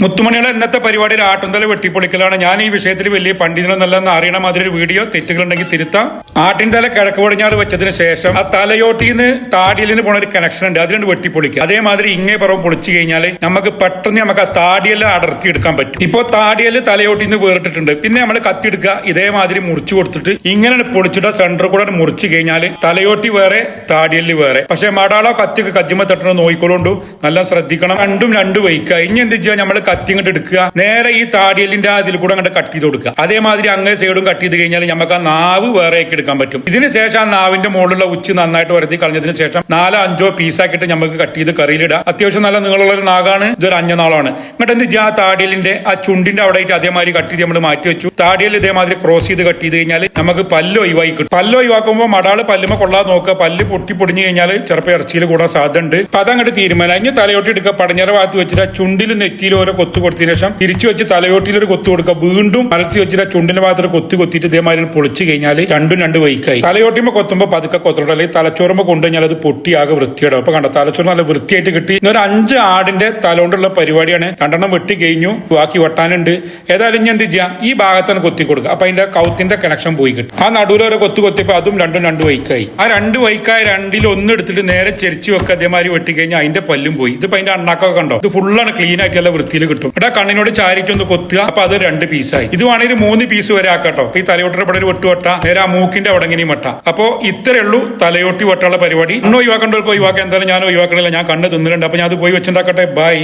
മുത്തുമണികളെ ഇന്നത്തെ പരിപാടിയിൽ ആട്ടുംതല വെട്ടിപ്പൊളിക്കലാണ്. ഞാൻ ഈ വിഷയത്തിൽ വലിയ പണ്ഡിതനൊന്നല്ലെന്ന് അറിയണ മാതിരി ഒരു വീഡിയോ തെറ്റുകളുണ്ടെങ്കിൽ തിരുത്താം. ആട്ടിൻതല കിഴക്ക് പടിഞ്ഞാറ് വെച്ചതിന് ശേഷം ആ തലയോട്ടിന്ന് താടിയലിന് പോണ ഒരു കണക്ഷൻ ഉണ്ട്, അതിലുണ്ട് വെട്ടിപ്പൊളിക്കുക. അതേമാതിരി ഇങ്ങേ പുറം പൊളിച്ചു കഴിഞ്ഞാൽ നമുക്ക് പെട്ടെന്ന് നമുക്ക് ആ താടിയെല്ലാം അടർത്തി എടുക്കാൻ പറ്റും. ഇപ്പൊ താടിയല് തലയോട്ടിന്ന് വേറിട്ടിട്ടുണ്ട്. പിന്നെ നമ്മൾ കത്തിയെടുക്കുക, ഇതേമാതിരി മുറിച്ചു കൊടുത്തിട്ട് ഇങ്ങനെ പൊളിച്ചിട്ട് സെന്റർ കൂടെ മുറിച്ചു കഴിഞ്ഞാൽ തലയോട്ടി വേറെ താടിയല് വേറെ. പക്ഷെ മടാളോ കത്തിക്ക് കജ്ജിമ തട്ടണ നോയിക്കോളുണ്ടു, നല്ല ശ്രദ്ധിക്കണം. രണ്ടും രണ്ട് വയ്ക്കുക. ഇനി എന്ത് ചെയ്യാൻ, നമ്മൾ കത്തി ഇങ്ങോട്ട് എടുക്കുക, നേരെ ഈ താടിയലിന്റെ അതിൽ കൂടെ അങ്ങോട്ട് കട്ട് ചെയ്ത് കൊടുക്കുക. അതേമാതിരി അങ്ങേ സൈഡും കട്ട് ചെയ്ത് കഴിഞ്ഞാൽ നമുക്ക് ആ നാവ് വേറെയൊക്കെ എടുക്കാൻ പറ്റും. ഇതിന് ശേഷം ആ നാവിന്റെ മുകളിലുള്ള ഉച്ച നന്നായിട്ട് വരുത്തി കളഞ്ഞതിന് ശേഷം 4-5 പീസാക്കിയിട്ട് നമുക്ക് കട്ട് ചെയ്ത് കറിയിലിടാം. അത്യാവശ്യം നല്ല നീളമുള്ള ഒരു നാഗാണ്, ഇതൊരു അഞ്ഞനാളാണ്. എന്നിട്ട് എന്ത് ചെയ്യാം, ആ താടിയലിന്റെ ആ ചുണ്ടിന്റെ അവിടെ ആയിട്ട് അതേമാതിരി കട്ട് ചെയ്ത് നമ്മൾ മാറ്റി വെച്ചു. താടിയൽ ഇതേമാതിരി ക്രോസ് ചെയ്ത് കട്ട് ചെയ്ത് കഴിഞ്ഞാൽ നമുക്ക് പല്ല് ഒഴിവായി കിട്ടും. പല്ല് ഒഴിവാക്കുമ്പോൾ മടാള് പല്ലുമ കൊള്ളാതെ നോക്കുക. പല്ല് പൊടിഞ്ഞു കഴിഞ്ഞാൽ ചിലപ്പോൾ ഇറച്ചിയിൽ കൂടാൻ സാധ്യത ഉണ്ട്. അപ്പൊ അതങ്ങോട്ട് തീരുമാനം. ഇനി തലയോട്ടി എടുക്കുക, പടിഞ്ഞാറ് ഭാഗത്ത് വെച്ചിട്ട് ചുണ്ടിലും നെറ്റിയിലും ഓരോ കൊത്തു കൊടുത്തതിന് ശേഷം തിരിച്ചു വെച്ച് തലയോട്ടിയിൽ ഒരു കൊത്തു കൊടുക്കുക. വീണ്ടും മലത്തി വെച്ചിട്ട് ചുണ്ടിന്റെ ഭാഗത്ത് ഒരു കൊത്തിയിട്ട് ഇതേമാതിരി പൊളിച്ചു കഴിഞ്ഞാൽ രണ്ടും രണ്ട് വൈക്കായി. തലയോട്ടിയുമ്പോൾ കൊത്തുമ്പോൾ പതുക്കെ കൊത്തോട്ട്, അല്ലെങ്കിൽ തലച്ചോറുമ്പോൾ കൊണ്ടുകഴിഞ്ഞാൽ അത് പൊട്ടിയാകെ വൃത്തിയിടും. അപ്പൊ കണ്ട തലച്ചോറ് നല്ല വൃത്തിയായിട്ട് കിട്ടി. ഒരു 5 ആടിന്റെ തല കൊണ്ടുള്ള പരിപാടിയാണ്. 2 വെട്ടി കഴിഞ്ഞു, ബാക്കി വെട്ടാനുണ്ട്. ഏതായാലും ഇനി എന്ത് ചെയ്യാം, ഈ ഭാഗത്താണ് കൊത്തി കൊടുക്കുക. അപ്പൊ അതിന്റെ കൗത്തിന്റെ കണക്ഷൻ പോയി കിട്ടും. ആ നടുവിൽ ഒരു കൊത്തിയപ്പോ അതും രണ്ടും രണ്ട് വൈക്കായി. ആ 2 വൈക്കായ 2-ൽ 1 എടുത്തിട്ട് നേരെ ചെരിച്ചു വെക്കുക. അതേമാതിരി വെട്ടി കഴിഞ്ഞാൽ അതിന്റെ പല്ലും പോയി. ഇതിപ്പോ അതിന്റെ അണ്ണാക്കൊക്കെ കണ്ടോ, ഇത് ഫുള്ളാണ് ക്ലീൻ ആക്കി നല്ല വൃത്തിയിൽ കിട്ടും. ഇവിടെ കണ്ണിനോട് ചാരിട്ട് ഒന്ന് കൊത്തുക. അപ്പൊ അത് 2 പീസായി. ഇത് വേണമെങ്കിൽ 3 പീസ് വരെ ആക്കാട്ടോ. അപ്പൊ ഈ തലയോട്ടിയുടെ പടയിൽ വെട്ടുവട്ട, നേരെ ആ മൂക്കിന്റെ അവിടെ ഇങ്ങനെയും വട്ട. അപ്പൊ ഇത്രയേ ഉള്ളൂ തലയോട്ടി വട്ടുള്ള പരിപാടി. ഒഴിവാക്കേണ്ടവർക്ക് ഒഴിവാക്കാൻ. എന്തായാലും ഞാൻ ഒഴിവാക്കണില്ല, ഞാൻ കണ്ണ് തിന്നിട്ടുണ്ട്. അപ്പൊ ഞാൻ അത് പോയി വെച്ചിട്ടുണ്ടാക്കട്ടെ. ബൈ.